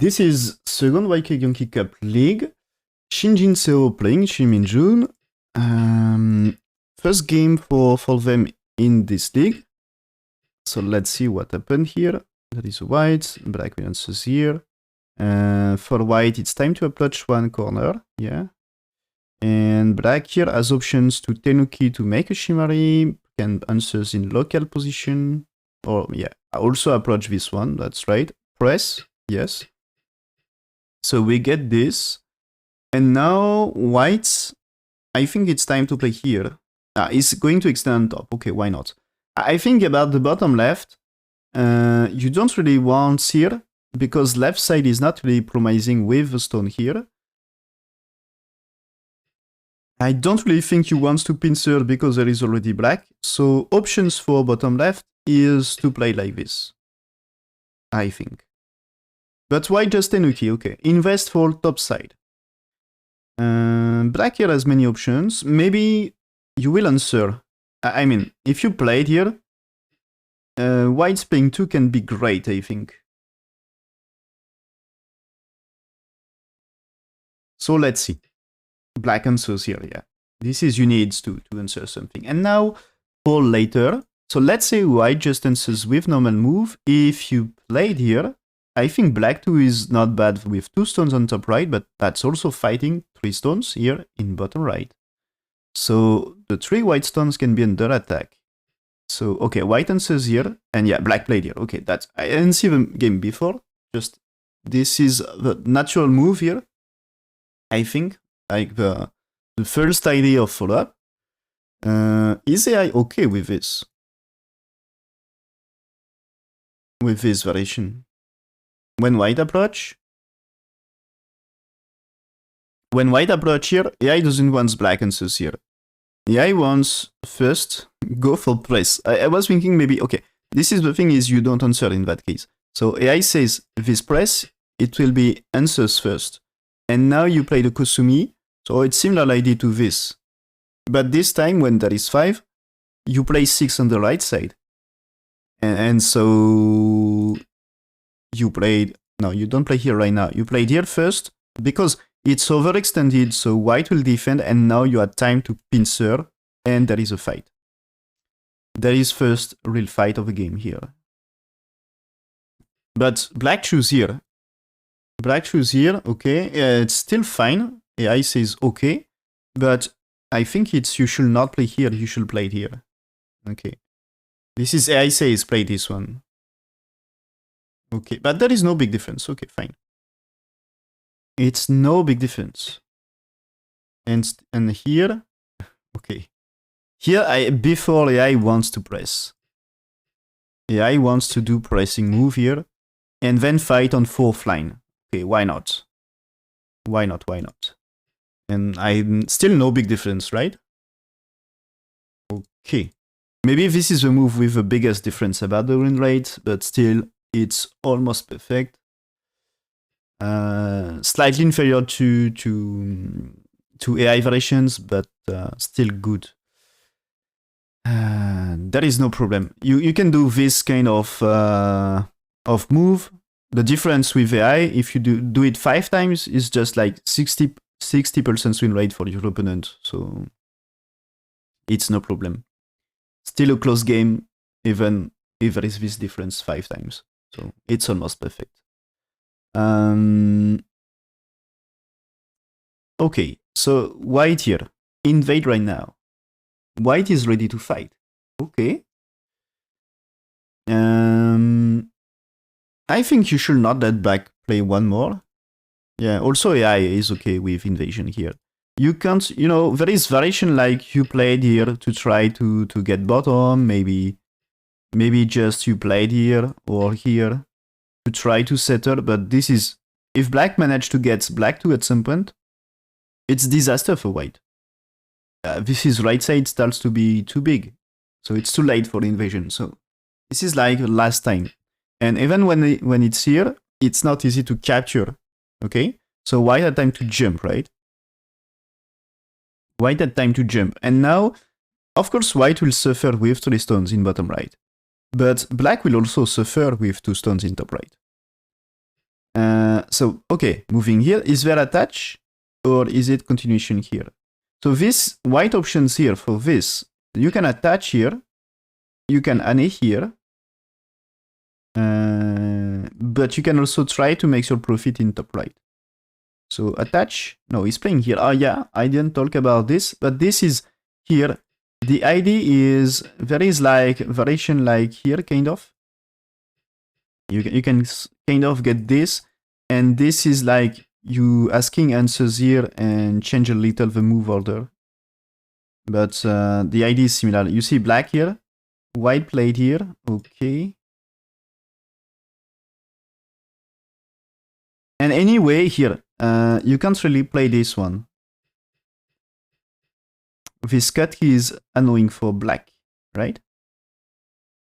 This is second YK Gyeonggi Cup League. Shin Jinseo playing Shin Minjun. First game for them in this league. So let's see what happened here. That is white. Black will answers here. For white, it's time to approach one corner. Yeah. And black here has options to Tenuki to make a Shimari. Can answers in local position. Or yeah, I also approach this one. That's right. Press. Yes. So we get this. And now white, I think it's time to play here. It's going to extend top. Okay, why not? I think about the bottom left, you don't really want here, because left side is not really promising with the stone here. I don't really think you want to pincer because there is already black. So options for bottom left is to play like this, I think. But why just Tenuki? Okay, invest for top side. Black here has many options. Maybe you will answer. I mean, if you played here, white's playing 2 can be great, I think. So let's see. Black answers here, yeah. This is you need to answer something. And now for later. So let's say white just answers with normal move. If you played here, I think black 2 is not bad with 2 stones on top right, but that's also fighting 3 stones here in bottom right. So the 3 white stones can be under attack. So, okay, white answers here, and yeah, black played here. Okay, that's, I didn't see the game before, just, this is the natural move here, I think, like the first idea of follow-up. Is AI okay with this? With this variation? When white approach here, AI doesn't want black answers here. AI wants first go for press. I was thinking maybe, okay, this is the thing is you don't answer in that case. So AI says this press, it will be answers first. And now you play the Kosumi, so it's similar idea to this. But this time when there is 5, you play 6 on the right side. And so you played, no, you don't play here right now. You played here first because it's overextended, so white will defend, and now you had time to pincer, and there is a fight. There is first real fight of the game here. But black choose here. Black choose here, okay, it's still fine. AI says okay, but I think it's you should not play here, you should play it here. Okay. This is AI says play this one. Okay, but there is no big difference. Okay, fine. It's no big difference. And here, okay. Here, before AI wants to press. AI wants to do pressing move here, and then fight on 4th line. Okay, why not? Why not? Why not? And I'm still no big difference, right? Okay. Maybe this is the move with the biggest difference about the win rate, but still, it's almost perfect. Slightly inferior to AI variations, but still good. There is no problem. You can do this kind of move. The difference with AI, if you do it 5 times, is just like 60% win rate for your opponent. So it's no problem. Still a close game, even if there is this difference 5 times. So it's almost perfect. Okay, so white here. Invade right now. White is ready to fight. Okay. I think you should not let black play one more. Yeah, also AI is okay with invasion here. You can't, you know, there is variation like you played here to try to get bottom, maybe just you played here or here to try to settle, but this is, if black managed to get black 2 at some point, it's disaster for white. This is right side starts to be too big, so it's too late for the invasion. So this is like last time, and even when it's here, it's not easy to capture. Okay, so white had time to jump, right? White had time to jump, and now, of course, white will suffer with 3 stones in bottom right, but black will also suffer with 2 stones in top right. So, okay, moving here. Is there attach or is it continuation here? So this white options here for this, you can attach here, you can ane here, but you can also try to make your profit in top right. So attach, no, he's playing here. Oh yeah, I didn't talk about this, but this is here. The idea is there is like variation like here, kind of. You can kind of get this, and this is like you asking answers here and change a little the move order. But the idea is similar. You see black here, white played here, okay. And anyway, here, you can't really play this one. This cut is annoying for black, right?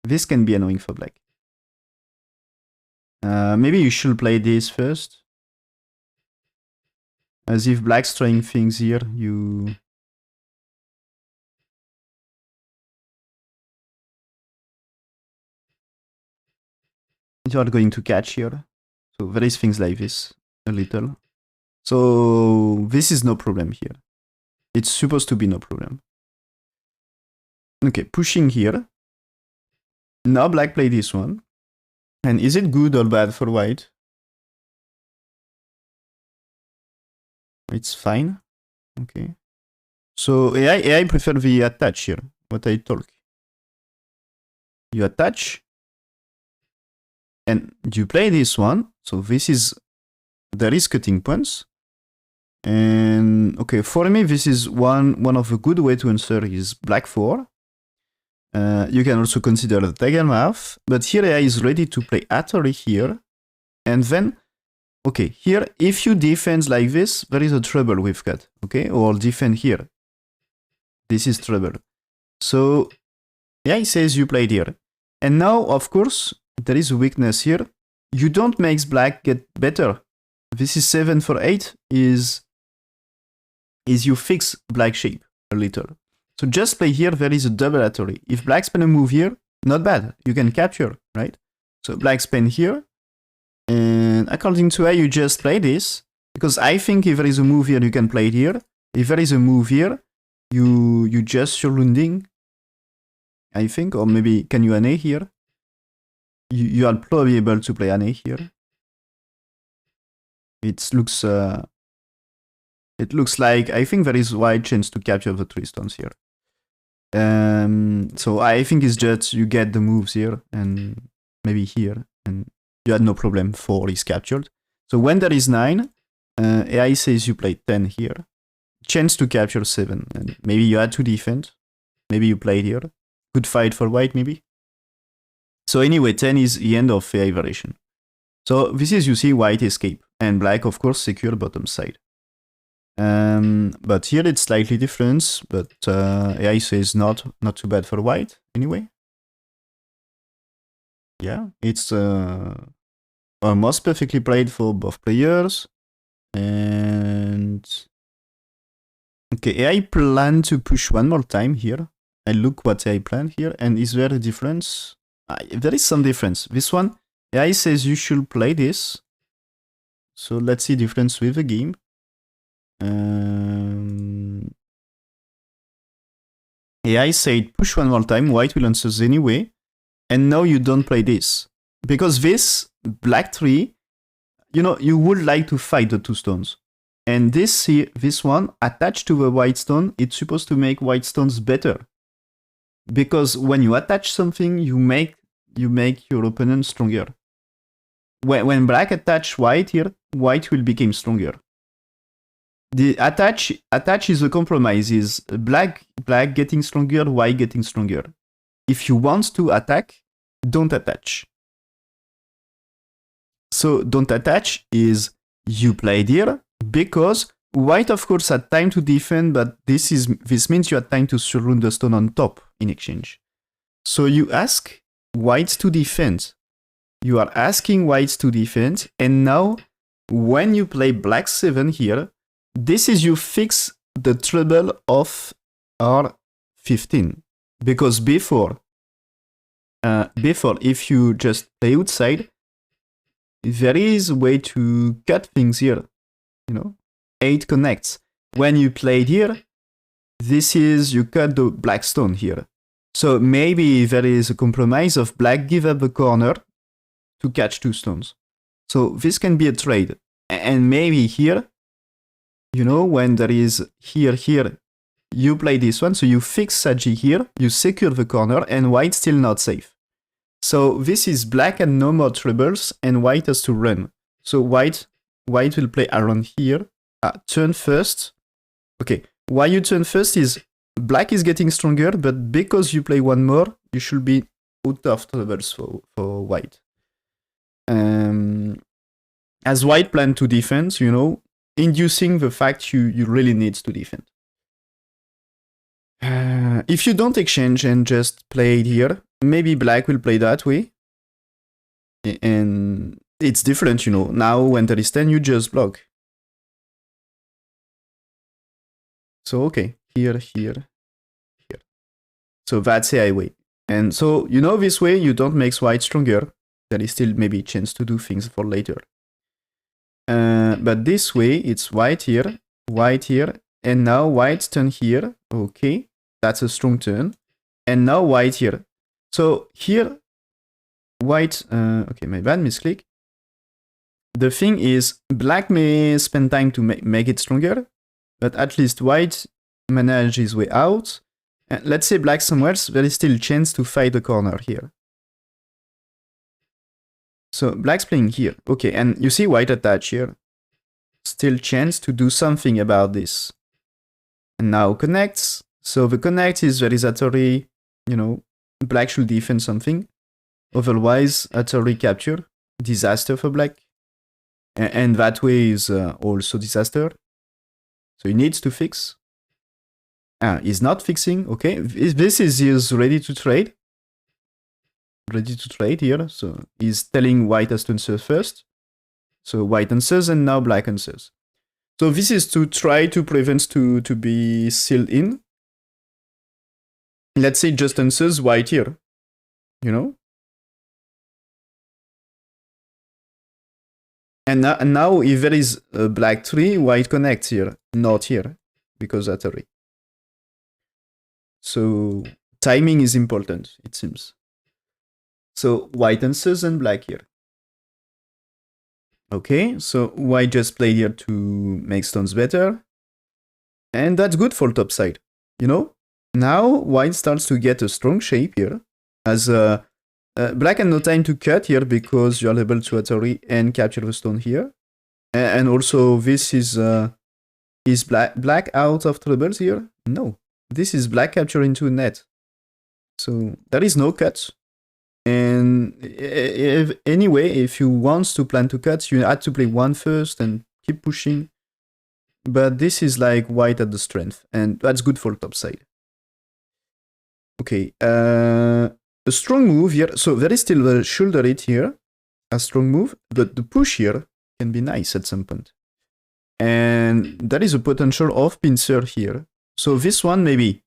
This can be annoying for black. Maybe you should play this first. As if black's trying things here, you are going to catch here. So there is things like this, a little. So this is no problem here. It's supposed to be no problem. Okay, pushing here. Now black play this one. And is it good or bad for white? It's fine. Okay. So AI prefer the attach here, what I talk. You attach. And you play this one. So this is, there is cutting points. And okay, for me, this is one of the good way to answer is black 4. You can also consider the tiger mouth, but here AI is ready to play Atari here. And then, okay, here, if you defend like this, there is a trouble with cut, okay? Or defend here. This is trouble. So AI says you played here. And now, of course, there is a weakness here. You don't make black get better. This is 7 for 8 is you fix black shape a little. So just play here, there is a double Atari. If black spin a move here, not bad. You can capture, right? So black spin here. And according to AI, you just play this. Because I think if there is a move here, you can play it here. If there is a move here, you just surrounding, I think. Or maybe, can you ane here? You are probably able to play ane here. It looks like, I think there is wide chance to capture the 3 stones here. So I think it's just you get the moves here and maybe here, and you had no problem. 4 is captured. So when there is 9, AI says you play 10 here. Chance to capture 7, and maybe you had to defend. Maybe you played here. Good fight for white, maybe. So anyway, 10 is the end of AI variation. So this is, you see, white escape, and black, of course, secure bottom side. But here it's slightly different, but AI says not too bad for white, anyway. Yeah, it's almost perfectly played for both players. And okay, AI plan to push one more time here. I look what AI plan here, and is there a difference? There is some difference. This one, AI says you should play this. So let's see difference with the game. AI said push one more time, white will answer anyway. And now you don't play this. Because this, black 3, you know, you would like to fight the 2 stones. And this one, attached to the white stone, it's supposed to make white stones better. Because when you attach something, you make your opponent stronger. When black attach white here, white will become stronger. The attach is a compromise, is black getting stronger, white getting stronger. If you want to attack, don't attach. So don't attach is you played here, because white of course had time to defend, but this means you had time to surround the stone on top in exchange. So you ask whites to defend. You are asking whites to defend, and now when you play black 7 here, this is you fix the trouble of R15. Because before if you just play outside, there is a way to cut things here. 8 connects. When you played here, this is, you cut the black stone here. So maybe there is a compromise of black give up the corner to catch 2 stones. So this can be a trade. And maybe here, when there is here, you play this one, so you fix Saji here, you secure the corner, and white still not safe. So this is black and no more troubles, and white has to run. So white will play around here. Turn first. Okay, why you turn first is black is getting stronger, but because you play one more, you should be out of troubles for white. As white plan to defend, inducing the fact you really need to defend. If you don't exchange and just play it here, maybe black will play that way. And it's different, Now when there is 10, you just block. So, okay, here. So that's AI way. And so, this way you don't make white stronger. There is still maybe a chance to do things for later. But this way, it's white here, and now white turn here. Okay, that's a strong turn. And now white here. So here, white, okay, my bad, misclick. The thing is, black may spend time to make it stronger, but at least white manage his way out. And let's say black somewhere else, there is still a chance to fight the corner here. So black's playing here. Okay, and you see white attach here. Still chance to do something about this. And now connects. So the connect is there is Atari, black should defend something. Otherwise, Atari capture. Disaster for black. And that way is also disaster. So he needs to fix. He's not fixing. Okay, this is ready to trade. Ready to trade here. So he's telling white has to answer first. So white answers and now black answers. So this is to try to prevent to be sealed in. Let's say just answers white here. And now if there is a black 3, white connects here, not here, because that's a 3. So timing is important, it seems. So white answers and black here. Okay, so white just played here to make stones better. And that's good for top side. Now white starts to get a strong shape here. As black had no time to cut here because you're able to Atari and capture the stone here. And also this is black out of troubles here? No, this is black capture into net. So there is no cut. And anyway, if you want to plan to cut, you had to play one first and keep pushing. But this is like white at the strength, and that's good for top side. Okay, a strong move here. So there is still a shoulder hit here, a strong move, but the push here can be nice at some point. And there is a potential of pincer here. So this one maybe,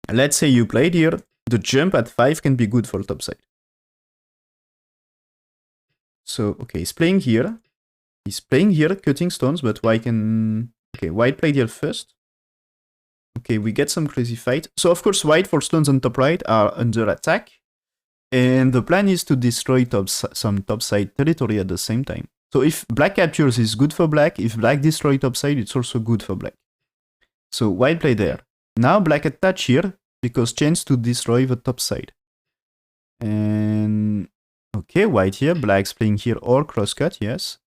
let's say you played here, the jump at 5 can be good for top side. So, okay, he's playing here. He's playing here, cutting stones, but white can... Okay, white played here first. Okay, we get some crazy fight. So, of course, white for stones on top right are under attack. And the plan is to destroy some top side territory at the same time. So, if black captures, is good for black. If black destroys top side, it's also good for black. So, white play there. Now, black attach here, because chance to destroy the top side. And... Okay, white here, black's playing here or crosscut, yes.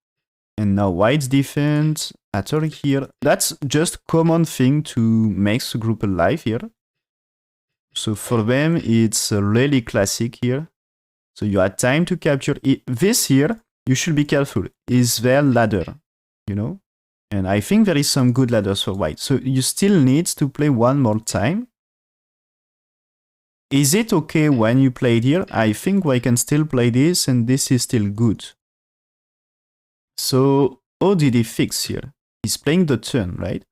And now white's defense, Atari here. That's just common thing to make the group alive here. So for them, it's really classic here. So you had time to capture it. This here, you should be careful, is their ladder, And I think there is some good ladders for white. So you still need to play one more time. Is it okay when you played here? I think I can still play this and this is still good. So, how did he fix here? He's playing the turn, right?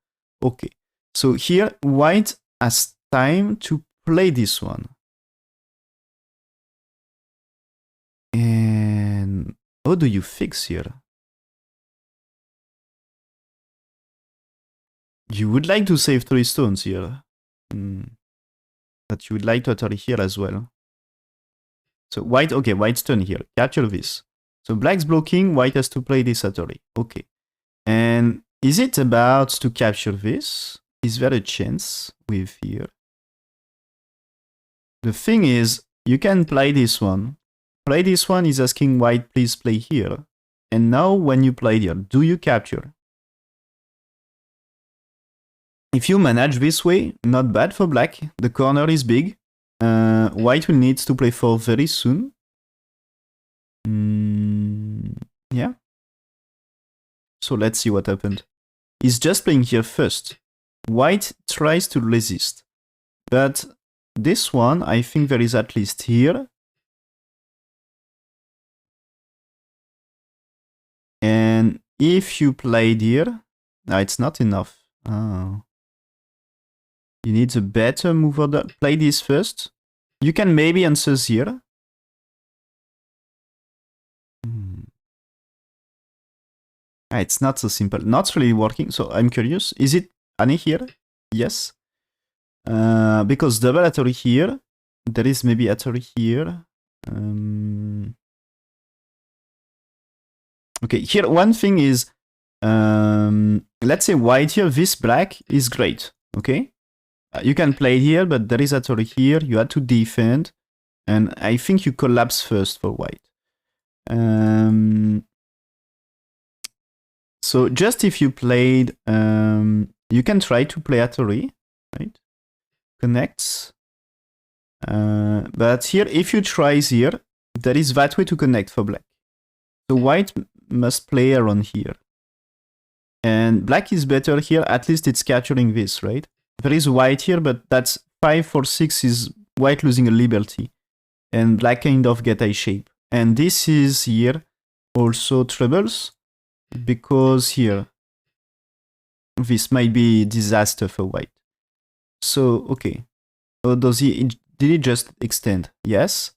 Okay. So here, white has time to play this one. And How do you fix here? You would like to save 3 stones here. But you would like to attack here as well. So white, okay, white's turn here. Capture this. So black's blocking, white has to play this Atari. Okay. And is it about to capture this? Is there a chance with here? The thing is, you can play this one. Play this one is asking white, please play here. And now when you play here, do you capture? If you manage this way, not bad for black. The corner is big. White will need to play 4 very soon. Yeah. So let's see what happened. He's just playing here first. White tries to resist. But this one, I think there is at least here. And if you played here, no, it's not enough. Oh. You need a better move order. Play this first. You can maybe answer here. It's not so simple. Not really working. So I'm curious. Is it Annie here? Yes. Because double Atari here. There is maybe Atari here. Okay, here one thing is, let's say white here, this black is great, okay? You can play here, but there is Atari here, you had to defend, and I think you collapse first for white. So just if you played, you can try to play Atari, right? Connects. But here, if you try here, there is that way to connect for black. So white must play around here. And black is better here, at least it's capturing this, right? There is white here, but that's 5 for 6 is white losing a liberty. And black kind of get a shape. And this is here also troubles, because here, this might be disaster for white. So, okay. So did he just extend? Yes.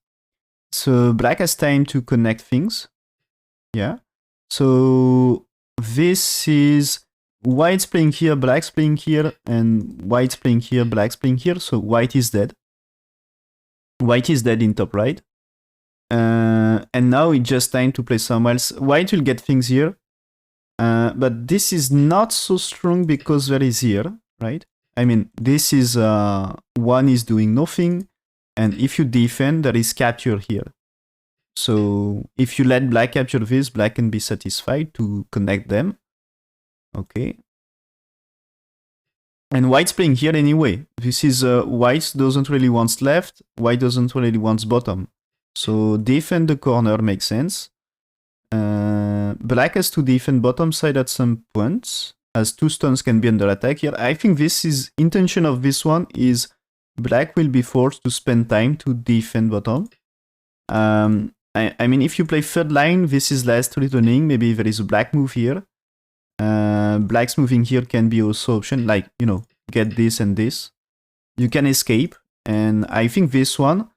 So black has time to connect things. Yeah. So this is white's playing here, black's playing here, and white's playing here, black's playing here. So white is dead. White is dead in top right. And now it's just time to play somewhere else. White will get things here. But this is not so strong because there is here, right? I mean, this is one is doing nothing. And if you defend, there is capture here. So if you let black capture this, black can be satisfied to connect them. Okay. And white's playing here anyway. This is white doesn't really want left, white doesn't really want bottom. So defend the corner makes sense. Black has to defend bottom side at some point, as 2 stones can be under attack here. I think this is intention of this one is black will be forced to spend time to defend bottom. I mean, if you play third line, this is last returning. Maybe there is a black move here. Black's moving here can be also option, like, you know, get this and this. You can escape. And I think this one,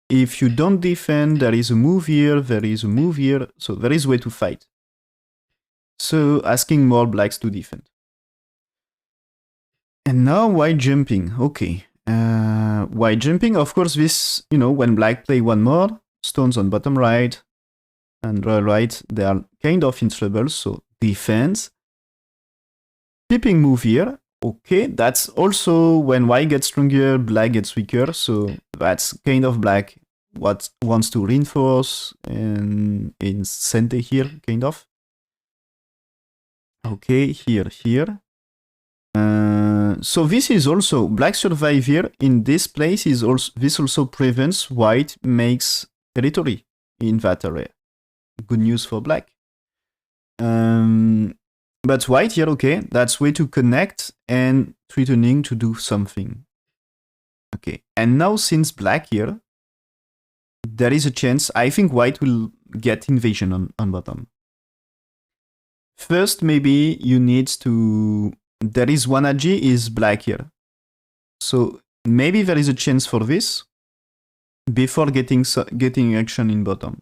if you don't defend, there is a move here, there is a move here. So there is a way to fight. So asking more blacks to defend. And now white jumping. Okay. White jumping, of course, this, you know, when black play one more, stones on bottom right and royal right, they are kind of in trouble, so defense. Keeping move here, okay, that's also when white gets stronger, black gets weaker, so that's kind of black what wants to reinforce and in center here, kind of. Okay, here. So this is also, black survive here, in this place is also, this also prevents white makes territory in that area. Good news for black. But white here, okay, that's way to connect and returning to do something. Okay, and now since black here, there is a chance, I think white will get invasion on bottom. First, maybe you need to, there is one AG is black here. So maybe there is a chance for this before getting action in bottom.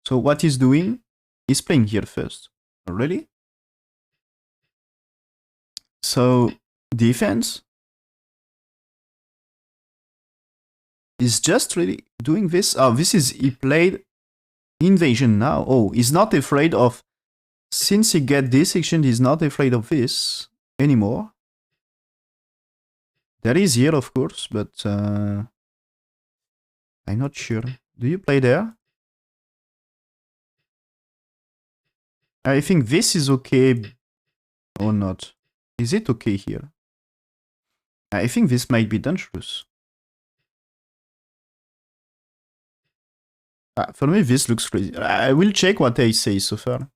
So what he's doing, He's playing here first. Really? So, defense is just really doing this. Oh, this is, he played invasion now. Oh, he's not afraid of, since he get this action, he's not afraid of this anymore. There is here, of course, but I'm not sure. Do you play there? I think this is okay or not. Is it okay here? I think this might be dangerous. For me, this looks crazy. I will check what I say so far.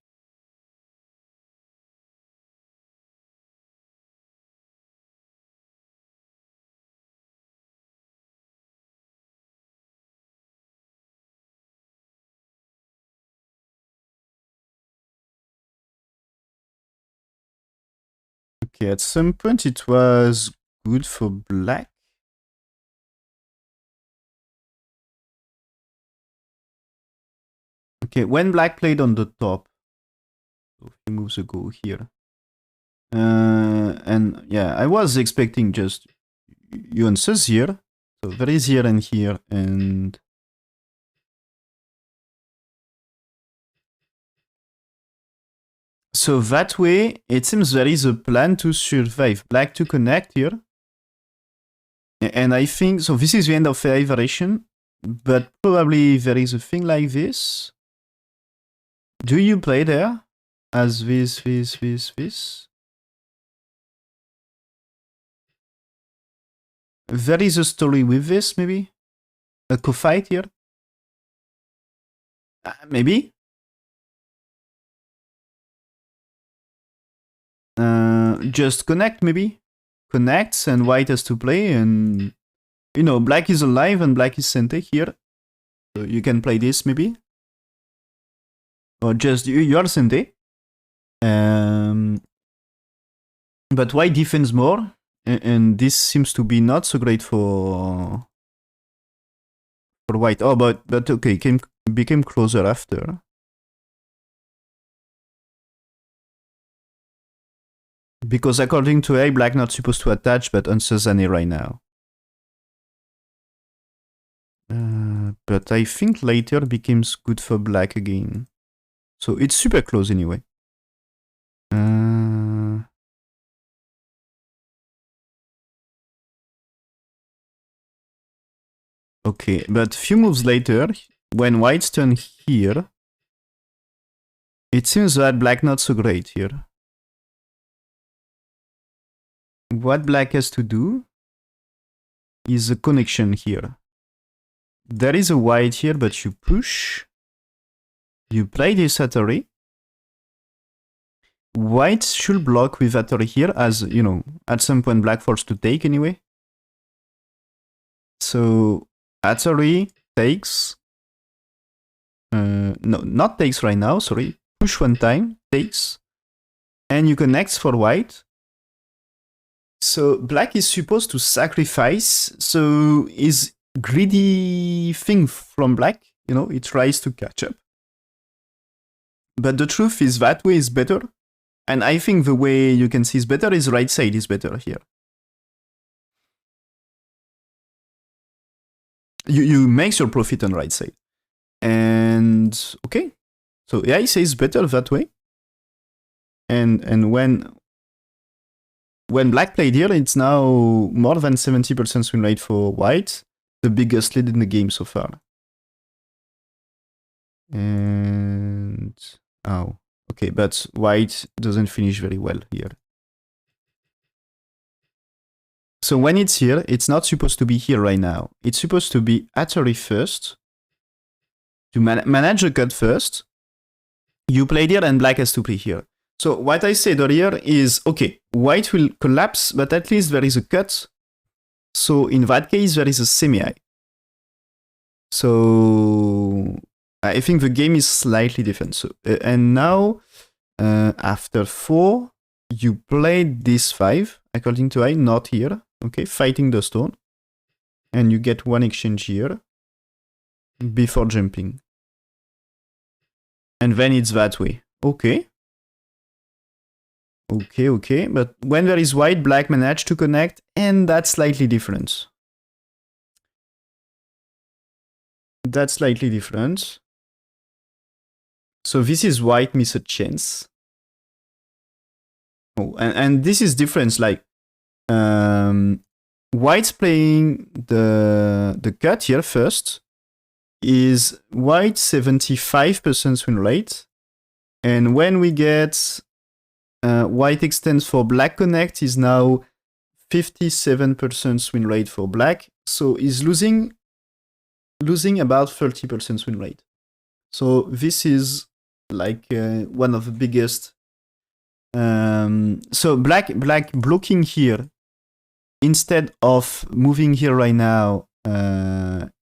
Okay, at some point it was good for black. Okay, when black played on the top, so a few moves ago here. And yeah, I was expecting just Yuan's here. So there is here and here, and so that way, it seems there is a plan to survive. Black to connect here. And I think, so this is the end of the iteration, but probably there is a thing like this. Do you play there? As this? There is a story with this, maybe? A co-fight here? Maybe? Just connect, maybe? Connects and white has to play, and you know, black is alive and black is sente here. So you can play this, maybe? Or just you're sente. But white defends more, and this seems to be not so great for white. Oh, but okay, became closer after. Because according to A, black not supposed to attach, but answers Zane right now. But I think later becomes good for black again. So it's super close anyway. Okay, but few moves later, when white's turn here, it seems that black not so great here. What black has to do is a connection here. There is a white here, but you push. You play this Atari. White should block with Atari here, as, you know, at some point black forced to take anyway. So Atari takes. No, not takes right now, sorry. Push one time, takes. And you connect for white. So black is supposed to sacrifice, so his greedy thing from black, you know, it tries to catch up. But the truth is that way is better. And I think the way you can see is better is right side is better here. You make your profit on right side. And okay. So yeah, he says better that way. And when black played here, it's now more than 70% win rate for white. The biggest lead in the game so far. And oh, okay, but white doesn't finish very well here. So when it's here, it's not supposed to be here right now. It's supposed to be Atari first. To manage the cut first. You play here and black has to play here. So what I said earlier is, okay, white will collapse, but at least there is a cut. So in that case, there is a semi-high. So I think the game is slightly different. So, and now, after 4, you played this 5, according to I, not here. Okay, fighting the stone. And you get one exchange here before jumping. And then it's that way. Okay. Okay. But when there is white, black managed to connect, and that's slightly different. That's slightly different. So this is white miss a chance. Oh, and this is different. Like, white's playing the cut here first. Is white 75% win rate, and when we get white extends for black connect is now 57% win rate for black, so is losing about 30% win rate. So this is like one of the biggest. So black blocking here instead of moving here right now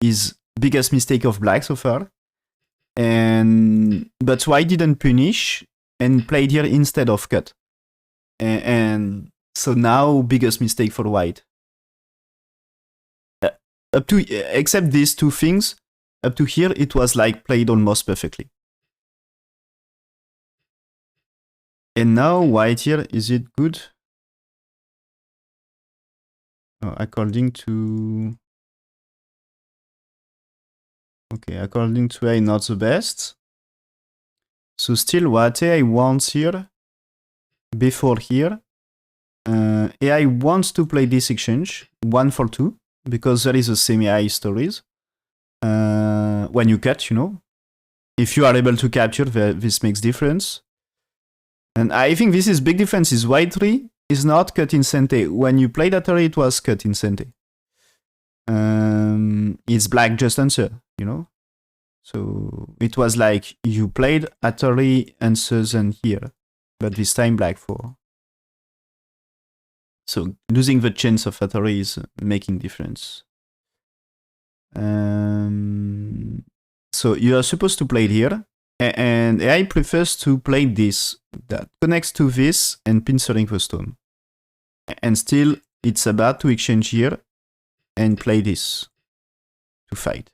is biggest mistake of black so far. But white didn't punish and played here instead of cut. And so now biggest mistake for white. Up to except these two things, up to here it was like played almost perfectly. And now white here, is it good? According to AI, not the best. So still what AI wants here, before here, AI wants to play this exchange, 1 for 2, because there is a semi-AI stories. When you cut, if you are able to capture, this makes difference. And I think this is big difference, is white 3 is not cut in Sente. When you played Atari, it was cut in Sente. It's black just answer, So it was like you played Atari answers and here, but this time black 4. So losing the chance of Atari is making difference. So you are supposed to play it here, and AI prefers to play this that connects to this and pincering the stone. And still, it's about to exchange here and play this to fight.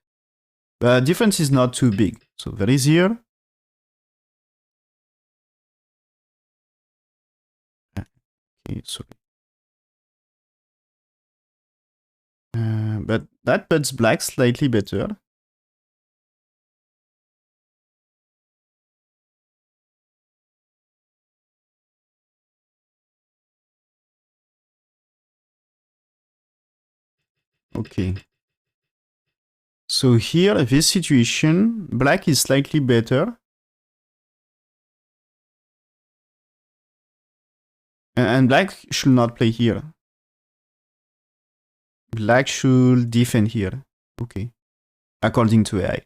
The difference is not too big. So there is here. Okay, sorry. But that puts black slightly better. Okay. So here, this situation, black is slightly better. And black should not play here. Black should defend here. Okay. According to AI.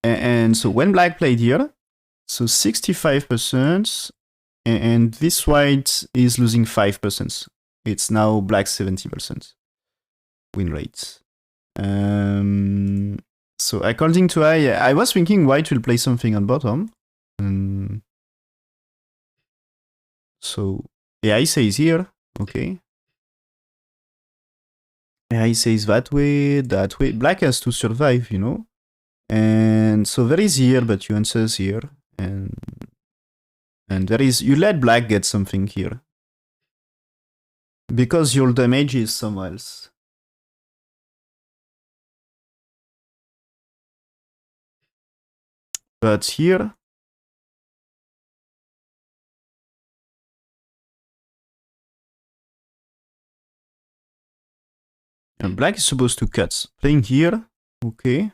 And so when black played here, so 65%, and this white is losing 5%. It's now black 70% win rate. So according to AI, I was thinking white will play something on bottom. So AI says here, okay. AI says that way. Black has to survive, And so there is here, but you answers here. And there is, you let black get something here. Because your damage is somewhere else. But here, and black is supposed to cut. Playing here, okay.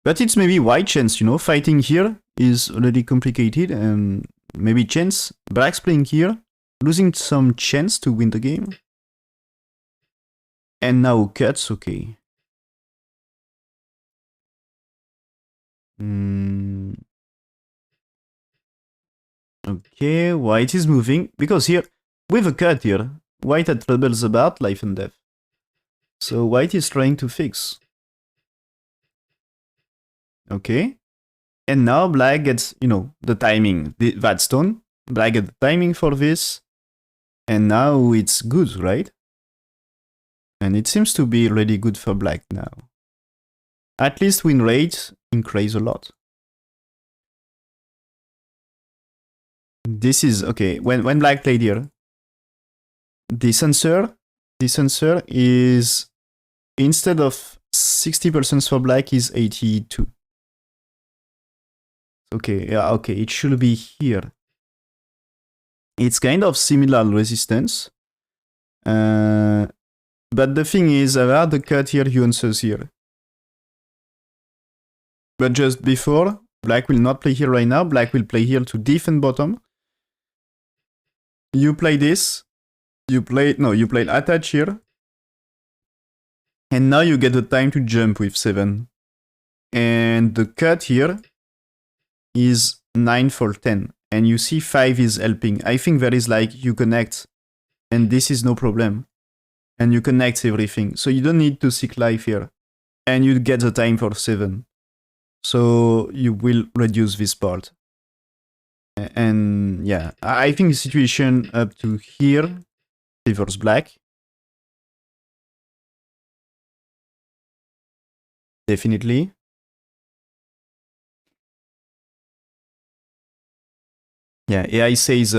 But it's maybe white chance, Fighting here is already complicated, and maybe chance. Black's playing here, losing some chance to win the game. And now cuts, okay. Okay, white is moving, because here, with a cut here, white had troubles about life and death. So white is trying to fix. Okay. And now black gets, the timing, that stone. Black gets the timing for this. And now it's good, right? And it seems to be really good for black now. At least win rate increase a lot. This is okay. When black played here, this answer is instead of 60% for black is 82. Okay, yeah, okay, it should be here. It's kind of similar resistance. But the thing is, I had the cut here, you answers here. But just before, black will not play here right now. Black will play here to defend bottom. You play this. You played attach here. And now you get the time to jump with 7. And the cut here is 9 for 10. And you see 5 is helping. I think there is like you connect. And this is no problem. And you connect everything. So you don't need to seek life here. And you get the time for 7. So you will reduce this part. And yeah, I think the situation up to here favors black. Definitely. Yeah, AI says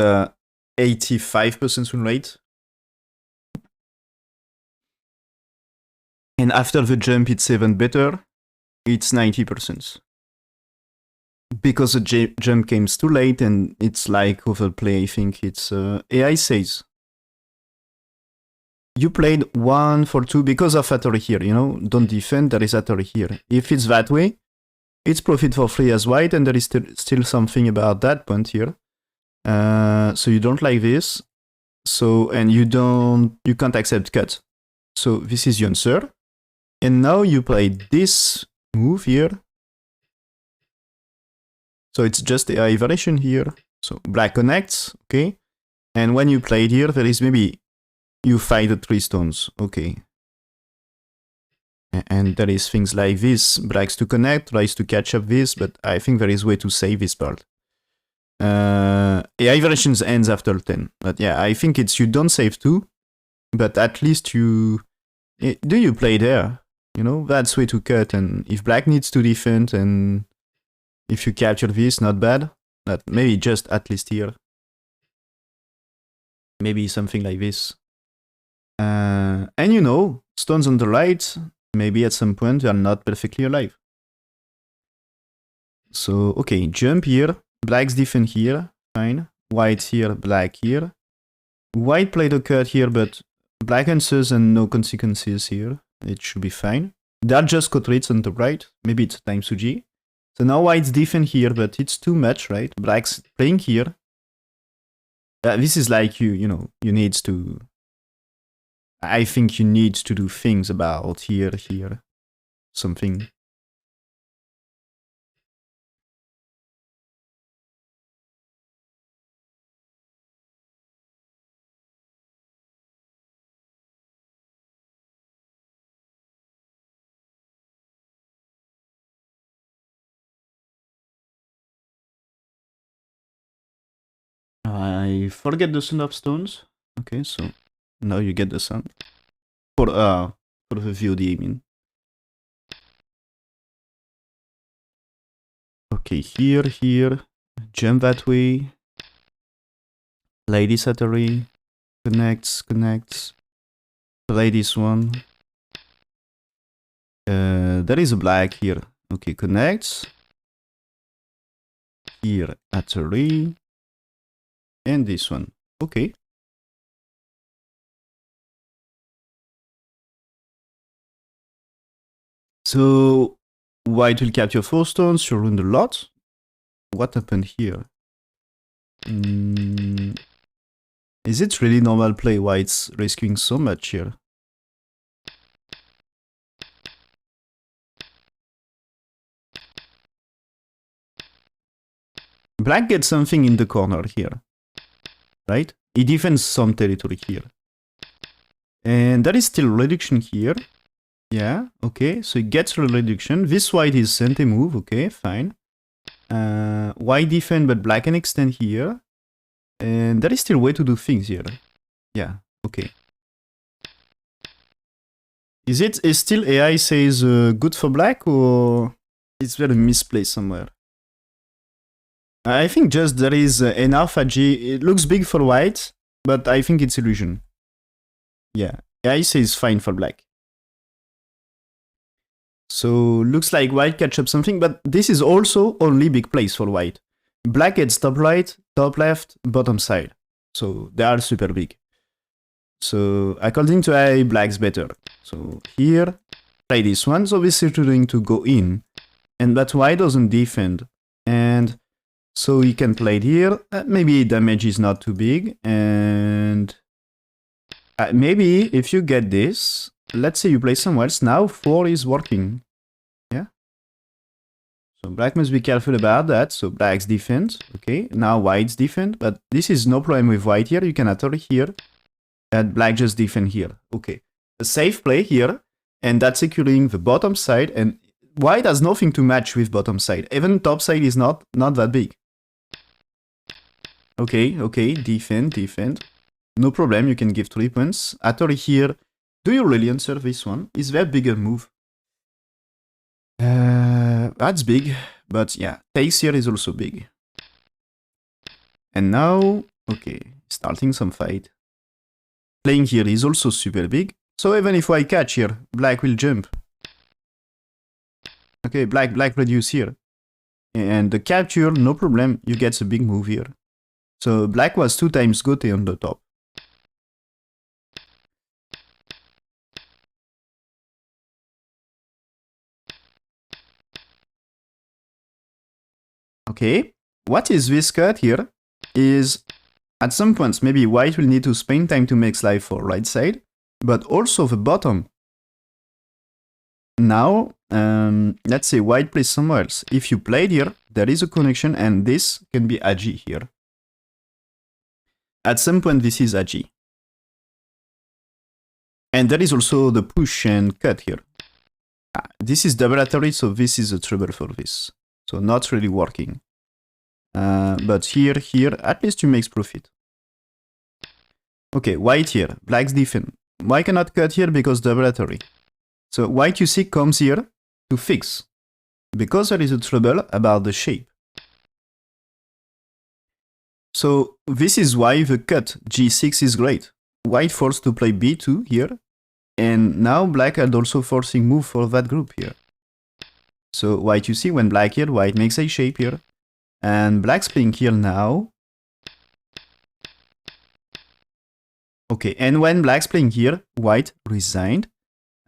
85% win rate. And after the jump, it's even better. It's 90%. Because the jump came too late and it's like overplay, I think it's AI says. You played 1 for 2 because of Atari here, you know? Don't defend, there is Atari here. If it's that way, it's profit for free as white, and there is still something about that point here. So you don't like this. So, and you can't accept cut. So this is your answer. And now you play this move here. So it's just the AI variation here. So black connects, okay? And when you played here, there is maybe you fight the 3 stones, okay? And there is things like this, blacks to connect, tries to catch up this, but I think there is way to save this part. AI variations ends after 10, but yeah, I think it's you don't save 2, but at least you play there? You know, that's way to cut, and if black needs to defend, and if you capture this, not bad. But maybe just at least here. Maybe something like this. And you know, stones on the right, maybe at some point they are not perfectly alive. So, okay, jump here. Black's defend here. Fine. White here, black here. White played a cut here, but black answers and no consequences here. It should be fine. There are just quadrants on the right. Maybe it's time Suji. So now white's defend here, but it's too much, right? Black's playing here. This is like you know, you need to... I think you need to do things about here, something. I forget the sound of stones. Okay, so now you get the sound. For the VOD, I mean. Okay, here. Jump that way. Play this Atari. Connects. Play this one. There is a black here. Okay, connects. Here, Atari. And this one. Okay. So, white will capture 4 stones, you ruined a lot. What happened here? Is it really normal play white's rescuing so much here? Black gets something in the corner here. Right? He defends some territory here. And there is still reduction here. Yeah, okay, so he gets reduction. This white is sent a move, okay, fine. White defend, but black can extend here. And there is still way to do things here. Yeah, okay. Is still AI says good for black, or is there a misplay somewhere? I think just there is enough ag. It looks big for white, but I think it's illusion. Yeah, ace is fine for black. So looks like white catch up something, but this is also only big place for white. Black gets top right, top left, bottom side. So they are super big. So according to I, black's better. So here, play this one. So this is going to go in. And but white doesn't defend. And so he can play it here. Maybe damage is not too big. And maybe if you get this, let's say you play somewhere else. Now 4 is working. Yeah. So black must be careful about that. So black's defend. Okay. Now white's defend. But this is no problem with white here. You can attack here. And black just defend here. Okay. A safe play here. And that's securing the bottom side. And white has nothing to match with bottom side. Even top side is not that big. Okay, okay. Defend, defend. No problem. You can give 3 points. Attack here. Do you really answer this one? Is there a bigger move? That's big. But yeah. Takes here is also big. And now, okay. Starting some fight. Playing here is also super big. So even if I catch here, black will jump. Okay, black reduce here. And the capture, no problem. You get a big move here. So black was 2 times gote on the top. Okay, what is this cut here is at some points maybe white will need to spend time to make life for right side, but also the bottom. Now, let's say white plays somewhere else. If you played here, there is a connection and this can be ag here. At some point this is ag. And there is also the push and cut here. This is double attack, so this is a trouble for this. So not really working. But here, at least you make profit. Okay, white here, black's defend. Why cannot cut here? Because double attack. So white, you see, comes here to fix. Because there is a trouble about the shape. So this is why the cut g6 is great. White forced to play b2 here. And now black had also forcing move for that group here. So white, you see, when black here, white makes a shape here. And black's playing here now. Okay, and when black's playing here, white resigned.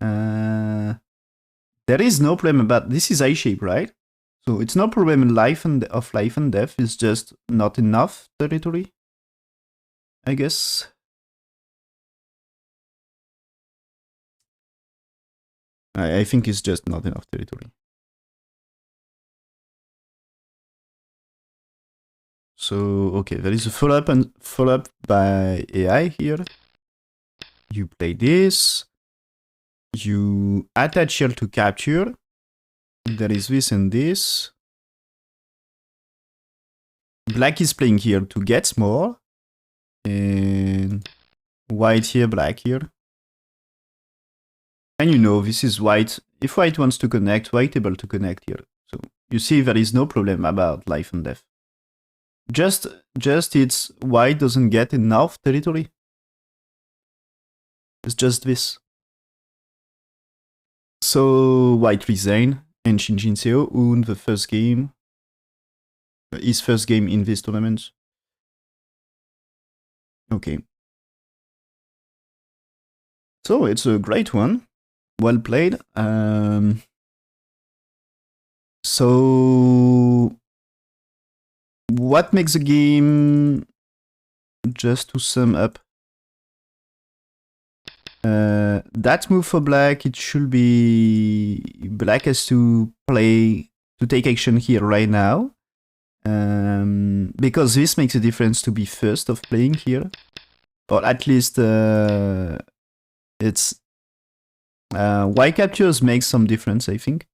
There is no problem about this is a shape, right? So it's no problem in life and death. It's just not enough territory, I guess. I think it's just not enough territory. So, okay, there is a follow-up by AI here. You play this. You attach here to capture. There is this and this. Black is playing here to get more. And white here, black here. And you know, this is white. If white wants to connect, white able to connect here. So you see there is no problem about life and death. Just it's white doesn't get enough territory. It's just this. So white resign and Shin Jinseo won the first game. His first game in this tournament. Okay. So it's a great one. Well played. So what makes the game, just to sum up, that move for black, it should be black has to take action here right now, because this makes a difference to be first of playing here, or at least it's white captures make some difference, I think.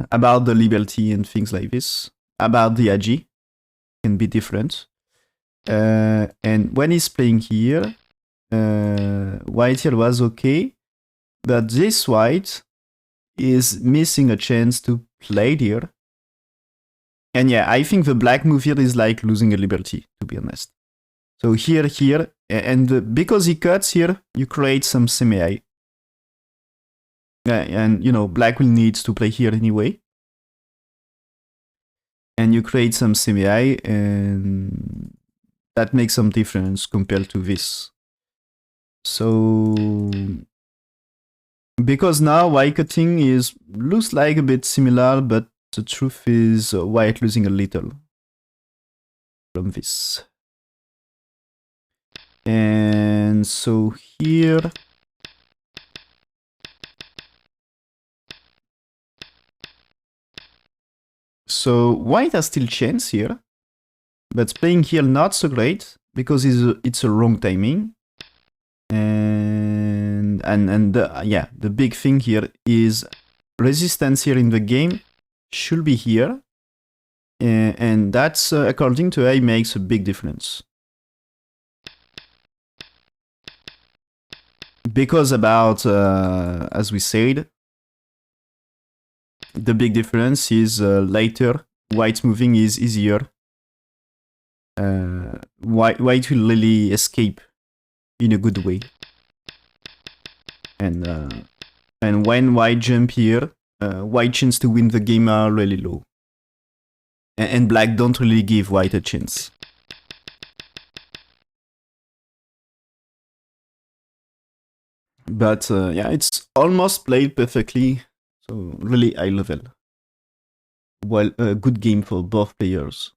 About the liberty and things like this, about the ag can be different. And when he's playing here, white here was okay, but this white is missing a chance to play here. And yeah, I think the black move here is like losing a liberty, to be honest. So here, and because he cuts here, you create some semi. And you know, black will need to play here anyway. And you create some semi, and that makes some difference compared to this. So because now white cutting looks like a bit similar, but the truth is white losing a little from this. And so here, so white has still chance here, but playing here not so great because it's a wrong timing. And the big thing here is resistance here in the game should be here, and that's according to A makes a big difference. Because about, as we said, the big difference is later, white moving is easier. White will really escape in a good way. And when white jump here, white chance to win the game are really low. And black don't really give white a chance. But yeah, it's almost played perfectly, so really high level. Well, a good game for both players.